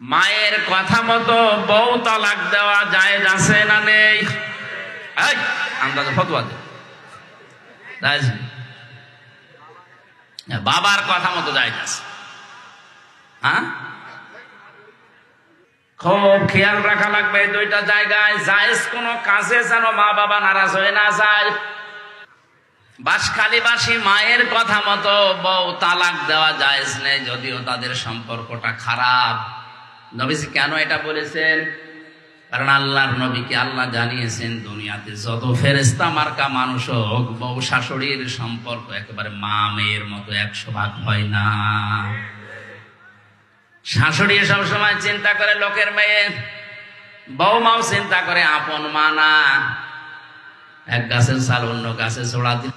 মায়ের কথা মতো বউ তালাক দেওয়া জায়েজ আছে না নেই? আন্দাজে ফতোয়া দে। বাবার কথা মতো জায়েজ আছে। হ্যাঁ, খুব খেয়াল রাখা লাগবে দুইটা জায়গায়। জায়েজ কোন কাজে যেন মা বাবা নারাজ হয়ে না যায়। বাসখালীবাসী মায়ের কথা মতো বউ তালাক দেওয়া জায়েজ নেই, যদিও তাদের সম্পর্কটা খারাপ। নবীজি কেন এটা বলেছেন? কারণ আল্লাহর নবীকে আল্লাহ জানিয়েছেন দুনিয়াতে যত ফেরেশতা মার্কা মানুষ হোক, বউ শাশুড়ির সম্পর্ক একেবারে মা মেয়ের মতো 100 ভাগ হয় না। শাশুড়ি সবসময় চিন্তা করে লোকের মেয়ে, বউমাও চিন্তা করে আপন মা না। এক গাছের ছাল অন্য গাছে জোড়া দিল।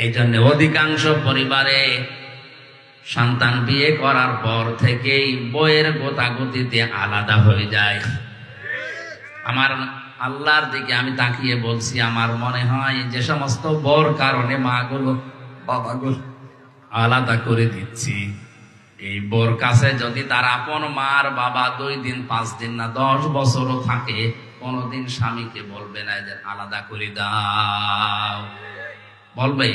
এই জন্য অধিকাংশ পরিবারে সন্তান বিয়ে করার পর থেকেই বইয়ের গোতাগতিতে আলাদা হয়ে যায়। আমার আল্লাহর দিকে আমি তাকিয়ে বলছি, আমার মনে হয় যে সমস্ত বর কারণে মাগুলো বাবাগুলো আলাদা করে দিচ্ছি, এই বোর কাছে যদি তার আপন মার বাবা 2 দিন 5 দিন না 10 বছরও থাকে, কোনদিন স্বামীকে বলবে না যে আলাদা করে দাও। বলবে?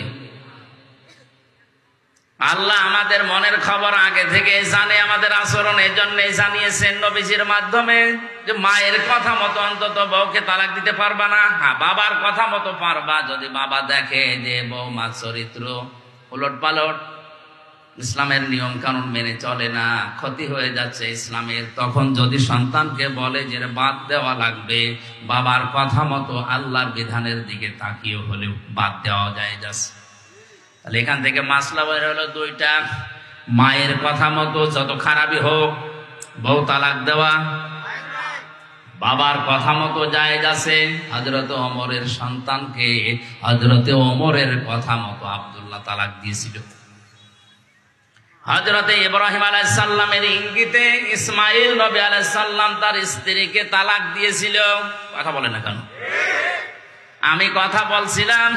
আল্লাহ আমাদের মনের খবর আগে থেকে জানে, আমাদের আচরণ এই জন্যই জানিয়েছেন নবীজির মাধ্যমে যে মায়ের কথা মতো অন্তত বউকে তালাক দিতে পারবা না। হ্যাঁ, বাবার কথা মতো পারবা। যদি বাবা দেখে যে বউমার চরিত্র উলট পালট, ইসলামের নিয়ম কানুন মেনে চলে না, ক্ষতি হয়ে যাচ্ছে ইসলামের, তখন যদি সন্তানকে বলে যে বাদ দেওয়া লাগবে, বাবার কথা মতো আল্লাহর বিধানের দিকে তাকিয়ে হলেও বাদ দেওয়া যায় যাচ্ছে। তাহলে এখান থেকে মাসলা বের হলো দুইটা। মায়ের কথা মতো যত খারাপই হোক বউ তালাক দেওয়া, বাবার কথা মতো জায়েজ আছে। হযরত ওমরের সন্তানকে হযরত ওমরের কথা মতো আব্দুল্লাহ তালাক দিয়েছিল। হযরত ইব্রাহিম আলাইহিস সালামের ইঙ্গিতে ইসমাঈল নবী আলাইহিস সালাম তার স্ত্রীকে তালাক দিয়েছিল। কথা বলে না কেন? আমি কথা বলছিলাম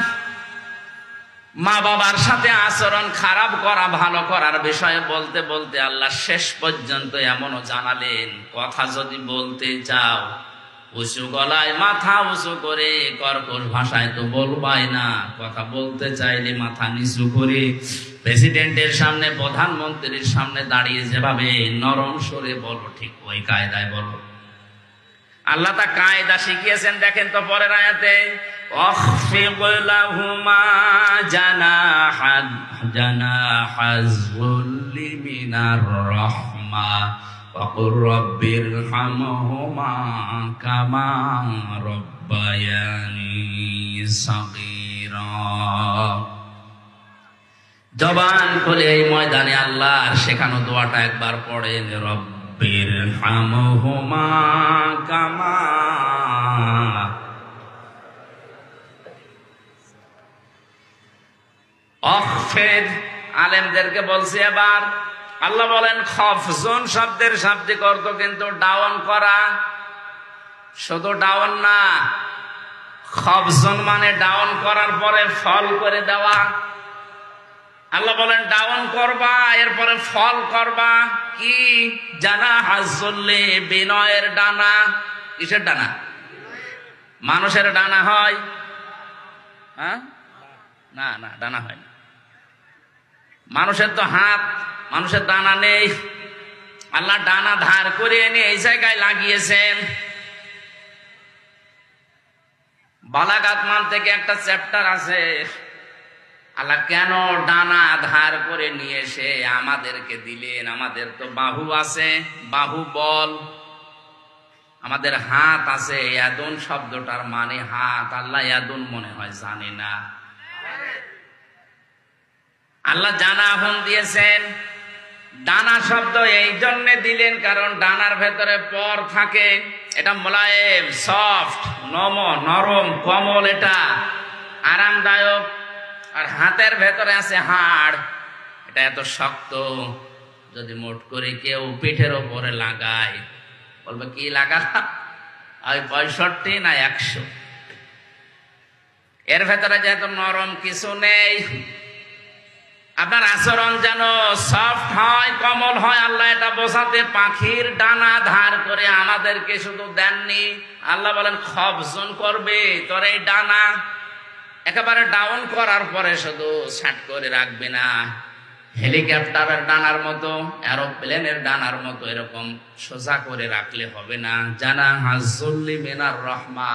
মা বাবার সাথে আচরণ খারাপ করা ভালো করার বিষয়ে বলতে বলতে আল্লাহ শেষ পর্যন্ত এমনও জানালেন, কথা যদি বলতে চাও উঁচু গলায় মাথা উঁচু করে কর্কশ ভাষায় তো বলবাই না, কথা বলতে চাইলে মাথা নিচু করে প্রেসিডেন্টের সামনে প্রধানমন্ত্রীর সামনে দাঁড়িয়ে যেভাবে নরম সরে বলো, ঠিক ওই কায়দায় বলো। আল্লাহ তা কায়দা শিখিয়েছেন। দেখেন তো পরের আয়াতে, أخفض لهما جناح الذل من الرحمة وقل رب ارحمهما كما ربياني صغيرا। জবান খুলে এই ময়দানে আল্লাহর শেখানো দোয়াটা একবার পড়েন, রব্বির হামহুমা কামা। অখফেদ আলেমদেরকে বলছি এবার। আল্লাহ বলেন খফজন শব্দের শাব্দিক অর্থ কিন্তু ডাউন করা, শুধু ডাউন না, খফজন মানে ডাউন করার পরে ফল করে দেওয়া। আল্লাহ বলেন ডাউন করবা, এরপরে ফল করবা। কি? জানা হাজুল্লি, বিনয়ের ডানা। কিসের ডানা? মানুষের ডানা হয়? হ্যাঁ, না না, ডানা হয় না। মানুষের তো হাত, মানুষের ডানা নেই। আল্লাহ ডানা ধার করে এনে এই জায়গায় লাগিয়েছেন। বালাগাত মান থেকে একটা চ্যাপ্টার আছে, আল্লাহ কেন ডানা ধার করে নিয়ে এসে আমাদেরকে দিলেন। আমাদের তো বাহু আছে, বাহু বল। আমাদের হাত আছে, ইয়াদুন শব্দটার মানে হাত। আল্লাহ ইয়াদুন মনে হয় জানে না। আল্লাহ জানা হুন দিয়েছেন। ডানা শব্দ এই জন্য দিলেন কারণ ডানার ভেতরে পর থাকে, এটা মোলায়েম, সফট, নরম, কোমল, এটা আরামদায়ক। আর হাতের ভেতরে আছে হাড়, এটা এত শক্ত, যদি মোট করে কেউ পিঠের ওপরে লাগায় বলবে কি লাগালাম, 65 না 100। এর ভেতরে যেহেতু নরম কিছু নেই, আপনার আচরণ যেন সফট হয়, কোমল হয়। আল্লাহ এটা বোঝাতে পাখির ডানা ধার করে আমাদেরকে শুধু দেননি, আল্লাহ বলেন খবজন করবে তোর এই ডানা, একেবারে ডাউন করার পরে শুধু ছাট করে রাখবে না, হেলিকপ্টারের ডানার মতো, এরোপ্লেনের ডানার মতো এরকম সোজা করে রাখলে হবে না। জানা হাজুল্লি মিনার রহমা,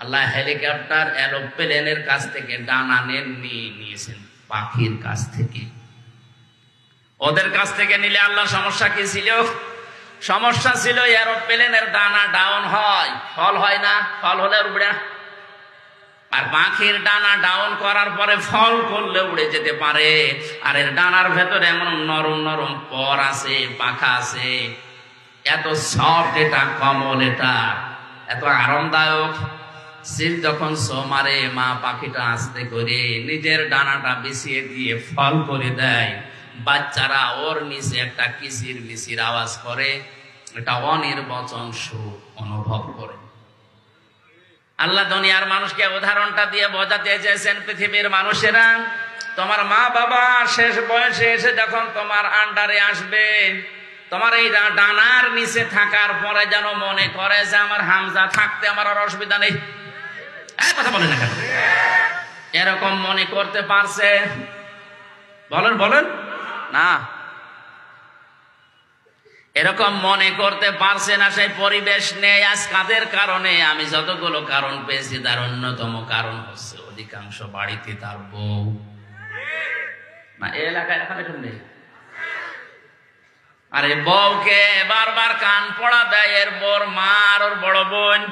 আল্লাহ হেলিকপ্টার এরোপ্লেনের কাছ থেকে ডানা নিয়েছেন পাখির কাছ থেকে। ওদের কাছ থেকে নিলে আল্লাহ সমস্যা কি ছিল? সমস্যা ছিল এরোপ্লেনের ডানা ডাউন হয়, ফল হয় না, ফল হলে উড়ে। আর পাখির ডানা ডাউন করার পরে ফল করলে উড়ে যেতে পারে। আর এর ডানার ভেতরে এমন নরম নরম পর আছে, পাখা আছে, এত সফট এটা, কমল এটা, এত আরামদায়ক। সিল যখন সোমারে মা পাখিটা আস্তে করে নিজের ডানাটা বিছিয়ে দিয়ে ফল করে দেয়, বাচ্চারা ওর নিচে একটা কিচির মিচির আওয়াজ করে, এটা অনির্বচন সুখ অনুভব করে। আল্লাহ দুনিয়ার মানুষকে উদাহরণটা দিয়ে বোঝাতে চেয়েছেন, পৃথিবীর মানুষেরা তোমার মা বাবা শেষ বয়সে এসে যখন তোমার আন্ডারে আসবে, তোমার এই ডানার নিচে থাকার পরে যেন মনে করে যে আমার হামজা থাকতে আমার আর অসুবিধা নেই। কথা বলে না কেন? এরকম মনে করতে পারছে? বলেন বলেন না, এরকম মনে করতে পারছে না। সেই পরিবেশ নেই আজ কাদের কারণে? আমি যতগুলো কারণ পেয়েছি তার অন্যতম কারণ হচ্ছে অধিকাংশ বাড়িতে তার বউ না। এই এলাকায় এখন এরকম নেই। আরে বউকে বারবার কান পড়া দেয় এর বর মা আর ওর বড় বোন।